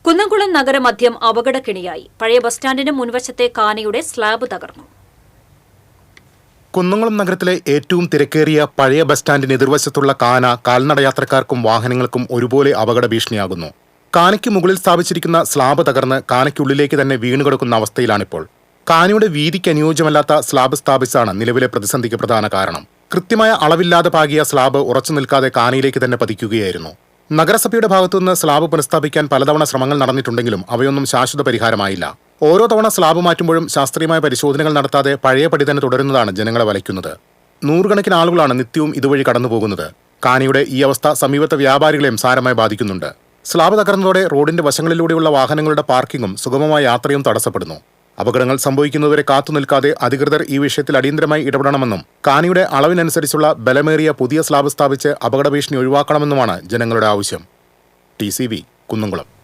കുന്നംകുളം നഗരമധ്യം അപകടക്കെണിയായി. പഴയ ബസ് സ്റ്റാൻഡിന് മുൻവശത്തെ കാനയുടെ സ്ലാബ് തകർന്നു. കുന്നംകുളം നഗരത്തിലെ ഏറ്റവും തിരക്കേറിയ പഴയ ബസ് സ്റ്റാൻഡിന് എതിർവശത്തുള്ള കാന കാൽനടയാത്രക്കാർക്കും വാഹനങ്ങൾക്കും ഒരുപോലെ അപകട ഭീഷണിയാകുന്നു. കാനയ്ക്ക് മുകളിൽ സ്ഥാപിച്ചിരിക്കുന്ന സ്ലാബ് തകർന്ന് കാനയ്ക്കുള്ളിലേക്ക് തന്നെ വീണുകിടക്കുന്ന അവസ്ഥയിലാണിപ്പോൾ. കാനയുടെ വീതിക്ക് അനുയോജ്യമല്ലാത്ത സ്ലാബ് സ്ഥാപിച്ചാണ് നിലവിലെ പ്രതിസന്ധിക്ക് പ്രധാന കാരണം. കൃത്യമായ അളവില്ലാതെ പാകിയ സ്ലാബ് ഉറച്ചു നിൽക്കാതെ കാനയിലേക്ക് തന്നെ പതിക്കുകയായിരുന്നു. നഗരസഭയുടെ ഭാഗത്തുനിന്ന് സ്ലാബ് പുനഃസ്ഥാപിക്കാൻ പലതവണ ശ്രമങ്ങൾ നടന്നിട്ടുണ്ടെങ്കിലും അവയൊന്നും ശാശ്വത പരിഹാരമായില്ല. ഓരോ തവണ സ്ലാബ് മാറ്റുമ്പോഴും ശാസ്ത്രീയമായ പരിശോധനകൾ നടത്താതെ പഴയപടി തന്നെ തുടരുന്നതാണ് ജനങ്ങളെ വലയ്ക്കുന്നത്. നൂറുകണക്കിന് ആളുകളാണ് നിത്യവും ഇതുവഴി കടന്നുപോകുന്നത്. കാനയുടെ ഈ അവസ്ഥ സമീപത്തെ വ്യാപാരികളെയും സാരമായി ബാധിക്കുന്നുണ്ട്. സ്ലാബ് തകർന്നതോടെ റോഡിന്റെ വശങ്ങളിലൂടെയുള്ള വാഹനങ്ങളുടെ പാർക്കിങ്ങും സുഗമമായ യാത്രയും തടസ്സപ്പെടുന്നു. അപകടങ്ങൾ സംഭവിക്കുന്നതുവരെ കാത്തുനിൽക്കാതെ അധികൃതർ ഈ വിഷയത്തിൽ അടിയന്തരമായി ഇടപെടണമെന്നും കാനയുടെ അളവിനനുസരിച്ചുള്ള ബലമേറിയ പുതിയ സ്ലാബ് സ്ഥാപിച്ച് അപകട ഭീഷണി ഒഴിവാക്കണമെന്നുമാണ് ജനങ്ങളുടെ ആവശ്യം. TCV കുന്നംകുളം.